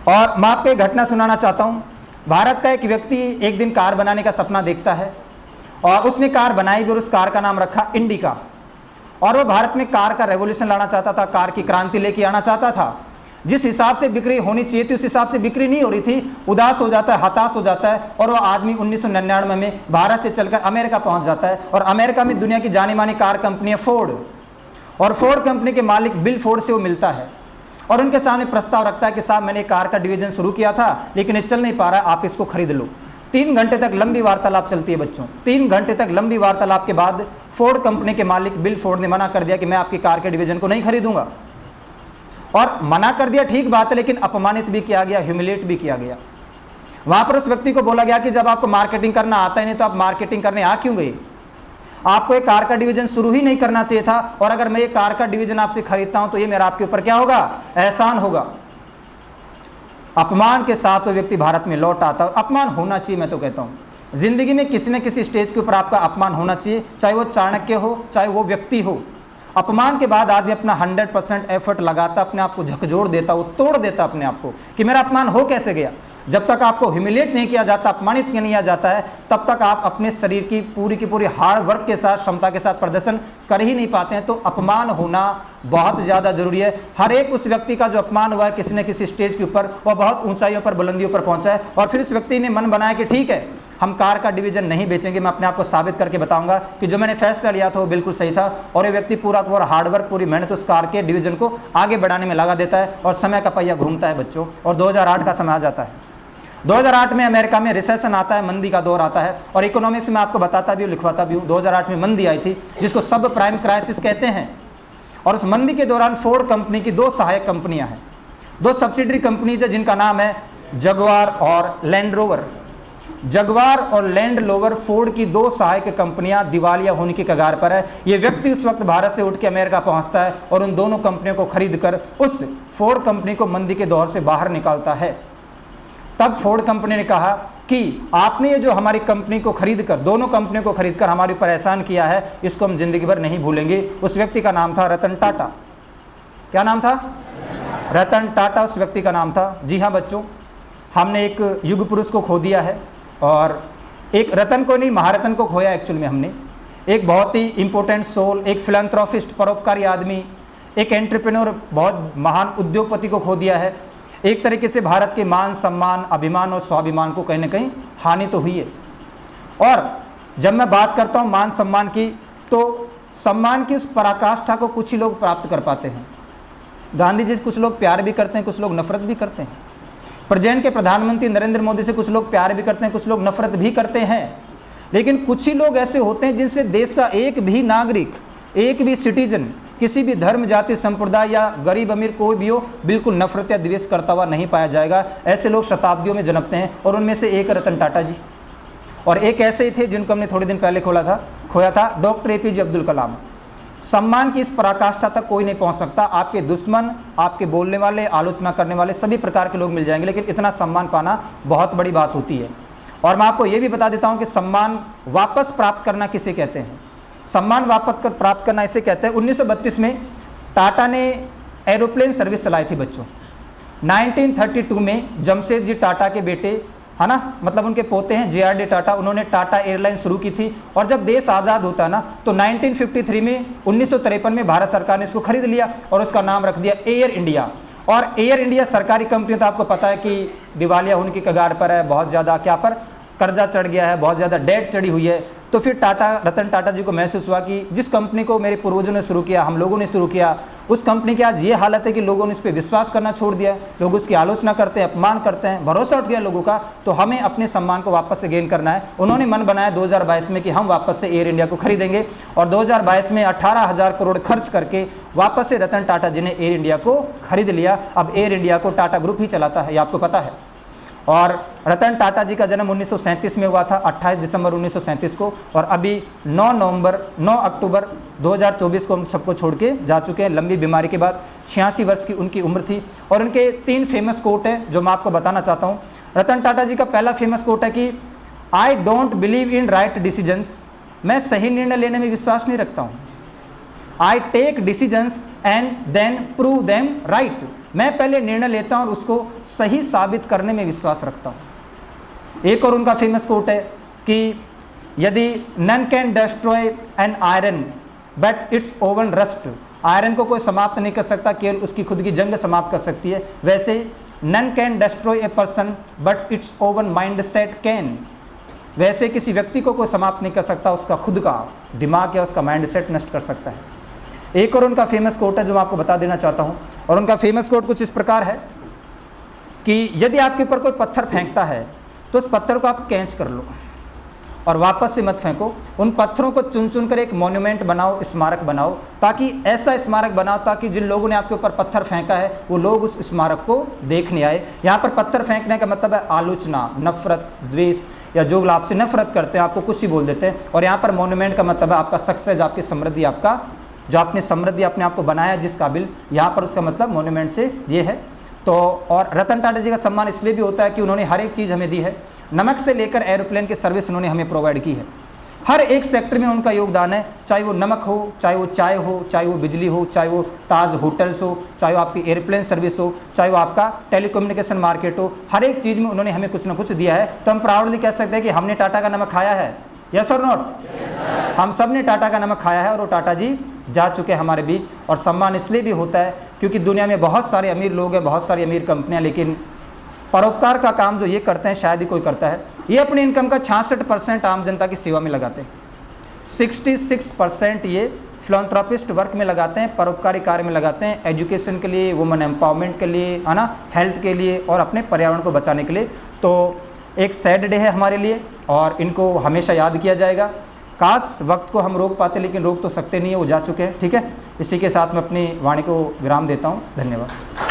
और मैं आपको एक घटना सुनाना चाहता हूँ। भारत का एक व्यक्ति एक दिन कार बनाने का सपना देखता है और उसने कार बनाई भी और उस कार का नाम रखा इंडिका। और वो भारत में कार का रेवोल्यूशन लाना चाहता था, कार की क्रांति लेके आना चाहता था। जिस हिसाब से बिक्री होनी चाहिए थी उस हिसाब से बिक्री नहीं हो रही थी। उदास हो जाता है, हताश हो जाता है और वो आदमी 1999 में भारत से चलकर अमेरिका पहुंच जाता है। और अमेरिका में दुनिया की जानी मानी कार कंपनी है फोर्ड, और फोर्ड कंपनी के मालिक बिल फोर्ड से वो मिलता है और उनके सामने प्रस्ताव रखता है कि साहब मैंने कार का डिवीजन शुरू किया था लेकिन ये चल नहीं पा रहा है, आप इसको खरीद लो। 3 घंटे तक लंबी वार्तालाप चलती है बच्चों। 3 घंटे तक लंबी वार्तालाप के बाद फोर्ड कंपनी के मालिक बिल फोर्ड ने मना कर दिया कि मैं आपकी कार के डिवीजन को नहीं खरीदूंगा। और मना कर दिया, ठीक बात है, लेकिन अपमानित भी किया गया, ह्यूमिलेट भी किया गया। वहां पर उस व्यक्ति को बोला गया कि जब आपको मार्केटिंग करना आता ही नहीं तो आप मार्केटिंग करने आ क्यों गए? आपको एक कार का डिवीजन शुरू ही नहीं करना चाहिए था, और अगर मैं ये कार का डिवीजन आपसे खरीदता हूं तो ये मेरा आपके ऊपर क्या होगा? एहसान होगा। अपमान के साथ वो व्यक्ति भारत में लौट आता है। अपमान होना चाहिए, मैं तो कहता हूं जिंदगी में किसी न किसी स्टेज के ऊपर आपका अपमान होना चाहिए, चाहे वो चाणक्य हो चाहे वो व्यक्ति हो। अपमान के बाद आदमी अपना 100% एफर्ट लगाता, अपने आप को झकझोर देता, वो तोड़ देता अपने आप को कि मेरा अपमान हो कैसे गया। जब तक आपको ह्यूमिलेट नहीं किया जाता, अपमानित नहीं किया जाता है, तब तक आप अपने शरीर की पूरी हार्ड वर्क के साथ, क्षमता के साथ प्रदर्शन कर ही नहीं पाते हैं। तो अपमान होना बहुत ज़्यादा जरूरी है। हर एक उस व्यक्ति का जो अपमान हुआ है किसी न किसी स्टेज के ऊपर, वह बहुत ऊंचाइयों पर, बुलंदियों पर पहुंचा है। और फिर इस व्यक्ति ने मन बनाया कि ठीक है, हम कार का डिवीजन नहीं बेचेंगे, मैं अपने आप को साबित करके बताऊंगा कि जो मैंने फैसला लिया था वो बिल्कुल सही था। और ये व्यक्ति पूरा हार्डवर्क, पूरी मेहनत उस कार के डिवीजन को आगे बढ़ाने में लगा देता है और समय का पहिया घूमता है बच्चों। और 2008 का समय आ जाता है। 2008 में अमेरिका में रिसेशन आता है, मंदी का दौर आता है। और इकोनॉमिक्स में आपको बताता भी हूँ, लिखवाता भी हूँ। 2008 में मंदी आई थी जिसको सब प्राइम क्राइसिस कहते हैं। और उस मंदी के दौरान फोर्ड कंपनी की 2 सहायक कंपनियां हैं, 2 सब्सिडरी कंपनीज है जिनका नाम है जगुआर और लैंड रोवर। जगुआर और लैंड रोवर फोर्ड की 2 सहायक कंपनियां दिवालिया होने की कगार पर है। ये व्यक्ति उस वक्त भारत से उठ के अमेरिका पहुंचता है और उन दोनों कंपनियों को खरीदकर उस फोर्ड कंपनी को मंदी के दौर से बाहर निकालता है। तब फोर्ड कंपनी ने कहा कि आपने ये जो हमारी कंपनी को खरीदकर, दोनों कंपनियों को खरीदकर हमारे ऊपर एहसान किया है, इसको हम जिंदगी भर नहीं भूलेंगे। उस व्यक्ति का नाम था रतन टाटा। क्या नाम था? रतन टाटा उस व्यक्ति का नाम था। जी हाँ बच्चों, हमने एक युग पुरुष को खो दिया है, और एक रतन को नहीं, महारतन को खोया एक्चुअल में हमने। एक बहुत ही इंपॉर्टेंट सोल, एक फिलैंथ्रोपिस्ट, परोपकारी आदमी, एक एंटरप्रेन्योर, बहुत महान उद्योगपति को खो दिया है। एक तरीके से भारत के मान सम्मान, अभिमान और स्वाभिमान को कहीं ना कहीं हानि तो हुई है। और जब मैं बात करता हूँ मान सम्मान की, तो सम्मान की उस पराकाष्ठा को कुछ ही लोग प्राप्त कर पाते हैं। गांधी जी से कुछ लोग प्यार भी करते हैं, कुछ लोग नफरत भी करते हैं। प्रेजेंट के प्रधानमंत्री नरेंद्र मोदी से कुछ लोग प्यार भी करते हैं, कुछ लोग नफरत भी करते हैं। लेकिन कुछ ही लोग ऐसे होते हैं जिनसे देश का एक भी नागरिक, एक भी सिटीजन, किसी भी धर्म, जाति, संप्रदाय या गरीब अमीर कोई भी हो, बिल्कुल नफरत या द्वेष करता हुआ नहीं पाया जाएगा। ऐसे लोग शताब्दियों में जन्मते हैं, और उनमें से एक रतन टाटा जी, और एक ऐसे ही थे जिनको हमने थोड़े दिन पहले खोया था, डॉक्टर APJ अब्दुल कलाम। सम्मान की इस पराकाष्ठा तक कोई नहीं पहुंच सकता। आपके दुश्मन, आपके बोलने वाले, आलोचना करने वाले सभी प्रकार के लोग मिल जाएंगे, लेकिन इतना सम्मान पाना बहुत बड़ी बात होती है। और मैं आपको ये भी बता देता हूं कि सम्मान वापस प्राप्त करना किसे कहते हैं। सम्मान वापस प्राप्त करना इसे कहते हैं। 1932 में टाटा ने एरोप्लेन सर्विस चलाई थी बच्चों। 1932 में जमशेदजी टाटा के बेटे, है ना, मतलब उनके पोते हैं, JRD टाटा, उन्होंने टाटा एयरलाइन शुरू की थी। और जब देश आज़ाद होता है ना, तो 1953 में, 1953 में भारत सरकार ने इसको खरीद लिया और उसका नाम रख दिया एयर इंडिया। और एयर इंडिया सरकारी कंपनी, तो आपको पता है कि दिवालिया होने की कगार पर है, बहुत ज़्यादा क्या पर कर्जा चढ़ गया है, बहुत ज़्यादा डेट चढ़ी हुई है। तो फिर रतन टाटा जी को महसूस हुआ कि जिस कंपनी को मेरे पूर्वजों ने शुरू किया, हम लोगों ने शुरू किया, उस कंपनी की आज ये हालत है कि लोगों ने इस पर विश्वास करना छोड़ दिया है, लोग उसकी आलोचना करते हैं, अपमान करते हैं, भरोसा उठ गया लोगों का। तो हमें अपने सम्मान को वापस से गेन करना है। उन्होंने मन बनाया 2022 में कि हम वापस से एयर इंडिया को खरीदेंगे, और 2022 में 18,000 करोड़ खर्च करके वापस से रतन टाटा जी ने एयर इंडिया को खरीद लिया। अब एयर इंडिया को टाटा ग्रुप ही चलाता है, ये आपको पता है। और रतन टाटा जी का जन्म 1937 में हुआ था, 28 दिसंबर 1937 को, और अभी 9 अक्टूबर 2024 को हम सबको छोड़ के जा चुके हैं लंबी बीमारी के बाद। 86 वर्ष की उनकी उम्र थी। और उनके 3 फेमस कोट हैं जो मैं आपको बताना चाहता हूँ। रतन टाटा जी का पहला फेमस कोट है कि I don't believe in right decisions, मैं सही निर्णय लेने में विश्वास नहीं रखता हूँ। I take decisions and then prove them right. मैं पहले निर्णय लेता हूँ और उसको सही साबित करने में विश्वास रखता हूँ। एक और उनका फेमस कोट है कि यदि none can destroy an iron but its own rust, iron को कोई समाप्त नहीं कर सकता, केवल उसकी खुद की जंग समाप्त कर सकती है। वैसे none can destroy a person but its own mind set can, वैसे किसी व्यक्ति को कोई समाप्त नहीं कर सकता, उसका खुद का दिमाग या उसका माइंड सेट नष्ट कर सकता है। एक और उनका फेमस कोट है जो मैं आपको बता देना चाहता हूँ, और उनका फेमस कोट कुछ इस प्रकार है कि यदि आपके ऊपर कोई पत्थर फेंकता है तो उस पत्थर को आप कैच कर लो और वापस से मत फेंको। उन पत्थरों को चुन चुन कर एक मॉन्यूमेंट बनाओ, स्मारक बनाओ, ताकि ऐसा स्मारक बनाओ ताकि जिन लोगों ने आपके ऊपर पत्थर फेंका है वो लोग उस स्मारक को देखने आए। यहाँ पर पत्थर फेंकने का मतलब है आलोचना, नफरत, द्वेष, या जो लोग आपसे नफरत करते हैं आपको कुछ ही बोल देते हैं। और यहाँ पर मॉन्यूमेंट का मतलब है आपका सक्सेस, आपकी समृद्धि, आपका जो आपने समृद्धि अपने आप को बनाया जिस काबिल, यहाँ पर उसका मतलब मॉन्यूमेंट से ये है। तो और रतन टाटा जी का सम्मान इसलिए भी होता है कि उन्होंने हर एक चीज़ हमें दी है, नमक से लेकर एरोप्लेन की सर्विस उन्होंने हमें प्रोवाइड की है। हर एक सेक्टर में उनका योगदान है, चाहे वो नमक हो, चाहे वो चाय हो, चाहे वो बिजली हो, चाहे वो ताज होटल्स हो, चाहे वो आपकी एयरप्लेन सर्विस हो, चाहे वो आपका टेलीकम्युनिकेशन मार्केट हो, हर एक चीज़ में उन्होंने हमें कुछ ना कुछ दिया है। तो हम प्राउडली कह सकते हैं कि हमने टाटा का नमक खाया है, यस और नॉट? हम सब ने टाटा का नमक खाया है और वो टाटा जी जा चुके हैं हमारे बीच। और सम्मान इसलिए भी होता है क्योंकि दुनिया में बहुत सारे अमीर लोग हैं, बहुत सारी अमीर कंपनियां, लेकिन परोपकार का काम जो ये करते हैं शायद ही कोई करता है। ये अपनी इनकम का 66% आम जनता की सेवा में लगाते हैं, 66% ये फिलैंथ्रोपिस्ट वर्क में लगाते हैं, परोपकारी कार्य में लगाते हैं, एजुकेशन के लिए, वुमेन एम्पावरमेंट के लिए, है ना, हेल्थ के लिए और अपने पर्यावरण को बचाने के लिए। तो एक सैड डे है हमारे लिए और इनको हमेशा याद किया जाएगा। काश वक्त को हम रोक पाते, लेकिन रोक तो सकते नहीं है, वो जा चुके हैं। ठीक है, इसी के साथ मैं अपनी वाणी को विराम देता हूँ। धन्यवाद।